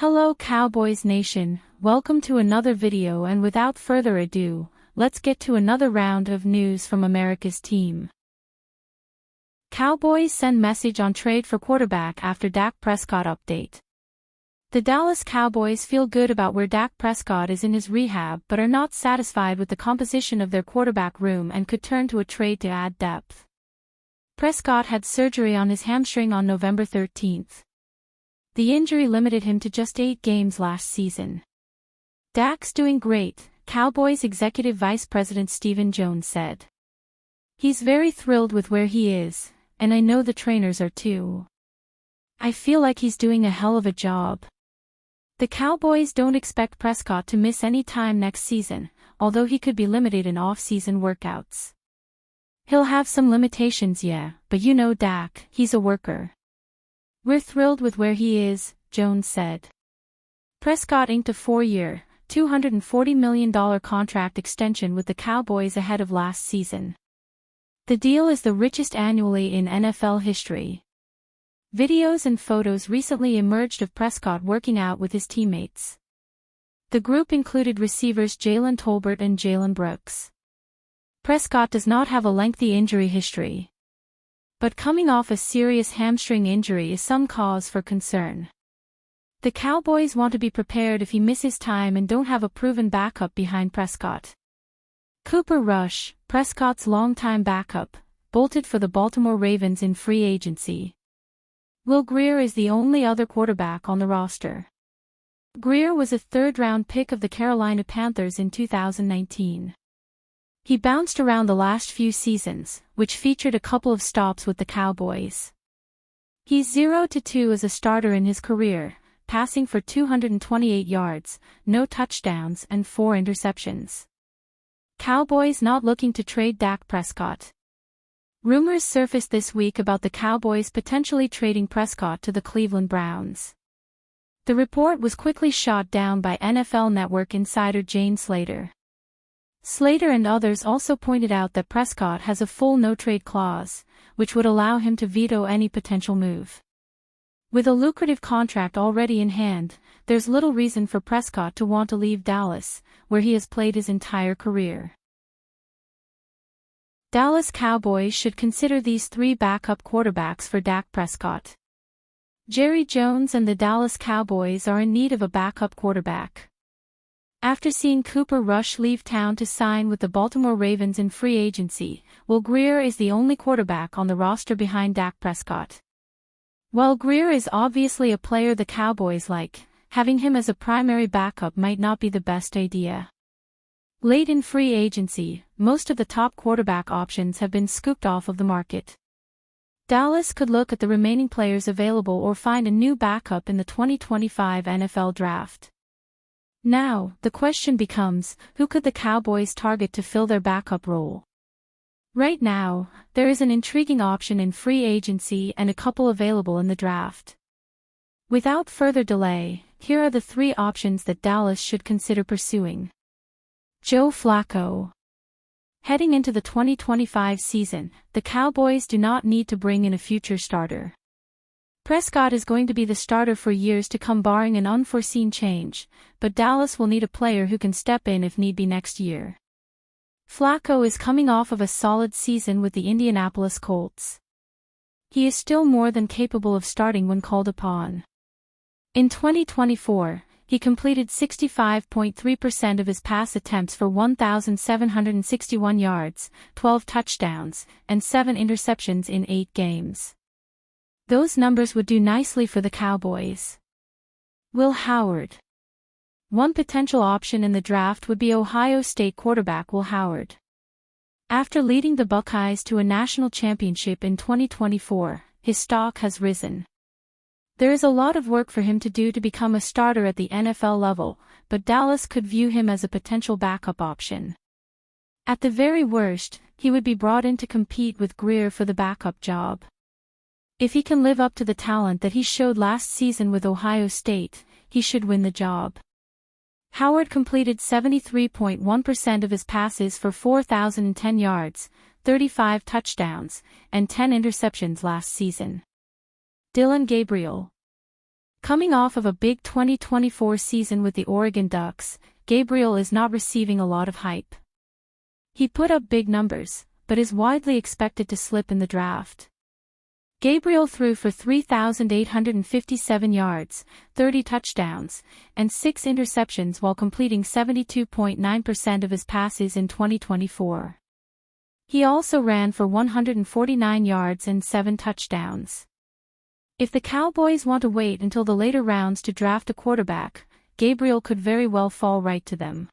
Hello Cowboys Nation, welcome to another video, and without further ado, let's get to another round of news from America's team. Cowboys send message on trade for quarterback after Dak Prescott update. The Dallas Cowboys feel good about where Dak Prescott is in his rehab but are not satisfied with the composition of their quarterback room and could turn to a trade to add depth. Prescott had surgery on his hamstring on November 13th. The injury limited him to just 8 games last season. "Dak's doing great," Cowboys Executive Vice President Stephen Jones said. "He's very thrilled with where he is, and I know the trainers are too. I feel like he's doing a hell of a job." The Cowboys don't expect Prescott to miss any time next season, although he could be limited in off-season workouts. "He'll have some limitations, yeah, but you know Dak, he's a worker. We're thrilled with where he is," Jones said. Prescott inked a 4-year, $240 million contract extension with the Cowboys ahead of last season. The deal is the richest annually in NFL history. Videos and photos recently emerged of Prescott working out with his teammates. The group included receivers Jalen Tolbert and Jalen Brooks. Prescott does not have a lengthy injury history, but coming off a serious hamstring injury is some cause for concern. The Cowboys want to be prepared if he misses time and don't have a proven backup behind Prescott. Cooper Rush, Prescott's longtime backup, bolted for the Baltimore Ravens in free agency. Will Grier is the only other quarterback on the roster. Grier was a third-round pick of the Carolina Panthers in 2019. He bounced around the last few seasons, which featured a couple of stops with the Cowboys. He's 0-2 as a starter in his career, passing for 228 yards, no touchdowns and 4 interceptions. Cowboys not looking to trade Dak Prescott. Rumors surfaced this week about the Cowboys potentially trading Prescott to the Cleveland Browns. The report was quickly shot down by NFL Network insider Jane Slater. Slater and others also pointed out that Prescott has a full no-trade clause, which would allow him to veto any potential move. With a lucrative contract already in hand, there's little reason for Prescott to want to leave Dallas, where he has played his entire career. Dallas Cowboys should consider these 3 backup quarterbacks for Dak Prescott. Jerry Jones and the Dallas Cowboys are in need of a backup quarterback. After seeing Cooper Rush leave town to sign with the Baltimore Ravens in free agency, Will Grier is the only quarterback on the roster behind Dak Prescott. While Grier is obviously a player the Cowboys like, having him as a primary backup might not be the best idea. Late in free agency, most of the top quarterback options have been scooped off of the market. Dallas could look at the remaining players available or find a new backup in the 2025 NFL Draft. Now, the question becomes, who could the Cowboys target to fill their backup role? Right now, there is an intriguing option in free agency and a couple available in the draft. Without further delay, here are the 3 options that Dallas should consider pursuing. Joe Flacco. Heading into the 2025 season, the Cowboys do not need to bring in a future starter. Prescott is going to be the starter for years to come barring an unforeseen change, but Dallas will need a player who can step in if need be next year. Flacco is coming off of a solid season with the Indianapolis Colts. He is still more than capable of starting when called upon. In 2024, he completed 65.3% of his pass attempts for 1,761 yards, 12 touchdowns, and 7 interceptions in 8 games. Those numbers would do nicely for the Cowboys. Will Howard. One potential option in the draft would be Ohio State quarterback Will Howard. After leading the Buckeyes to a national championship in 2024, his stock has risen. There is a lot of work for him to do to become a starter at the NFL level, but Dallas could view him as a potential backup option. At the very worst, he would be brought in to compete with Grier for the backup job. If he can live up to the talent that he showed last season with Ohio State, he should win the job. Howard completed 73.1% of his passes for 4,010 yards, 35 touchdowns, and 10 interceptions last season. Dillon Gabriel. Coming off of a big 2024 season with the Oregon Ducks, Gabriel is not receiving a lot of hype. He put up big numbers, but is widely expected to slip in the draft. Gabriel threw for 3,857 yards, 30 touchdowns, and 6 interceptions while completing 72.9% of his passes in 2024. He also ran for 149 yards and 7 touchdowns. If the Cowboys want to wait until the later rounds to draft a quarterback, Gabriel could very well fall right to them.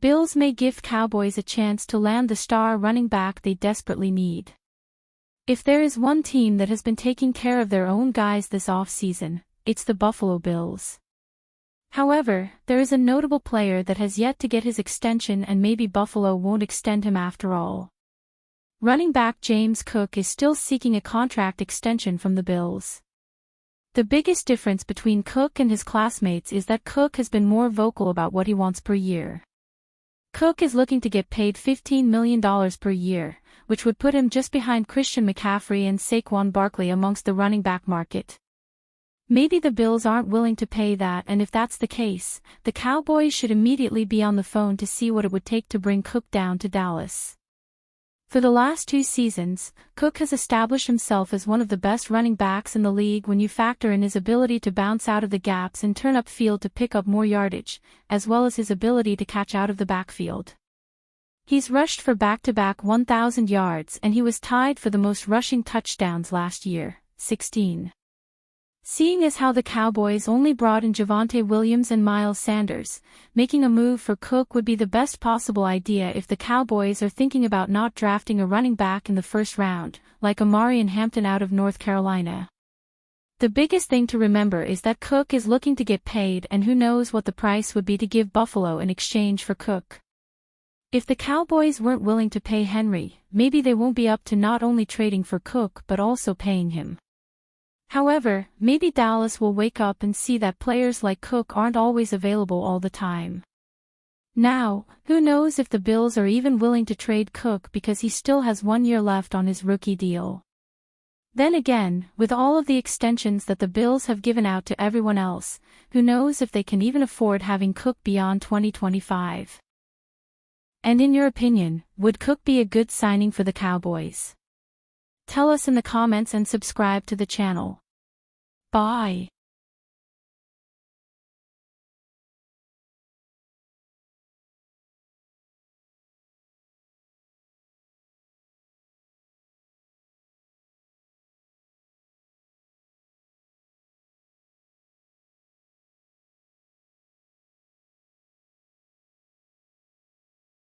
Bills may give Cowboys a chance to land the star running back they desperately need. If there is one team that has been taking care of their own guys this offseason, it's the Buffalo Bills. However, there is a notable player that has yet to get his extension, and maybe Buffalo won't extend him after all. Running back James Cook is still seeking a contract extension from the Bills. The biggest difference between Cook and his classmates is that Cook has been more vocal about what he wants per year. Cook is looking to get paid $15 million per year, which would put him just behind Christian McCaffrey and Saquon Barkley amongst the running back market. Maybe the Bills aren't willing to pay that, and if that's the case, the Cowboys should immediately be on the phone to see what it would take to bring Cook down to Dallas. For the last 2 seasons, Cook has established himself as one of the best running backs in the league when you factor in his ability to bounce out of the gaps and turn upfield to pick up more yardage, as well as his ability to catch out of the backfield. He's rushed for back-to-back 1,000 yards, and he was tied for the most rushing touchdowns last year, 16. Seeing as how the Cowboys only brought in Javonte Williams and Miles Sanders, making a move for Cook would be the best possible idea if the Cowboys are thinking about not drafting a running back in the first round, like Amarian Hampton out of North Carolina. The biggest thing to remember is that Cook is looking to get paid, and who knows what the price would be to give Buffalo in exchange for Cook. If the Cowboys weren't willing to pay Henry, maybe they won't be up to not only trading for Cook but also paying him. However, maybe Dallas will wake up and see that players like Cook aren't always available all the time. Now, who knows if the Bills are even willing to trade Cook because he still has 1 year left on his rookie deal. Then again, with all of the extensions that the Bills have given out to everyone else, who knows if they can even afford having Cook beyond 2025. And in your opinion, would Cook be a good signing for the Cowboys? Tell us in the comments and subscribe to the channel. Bye.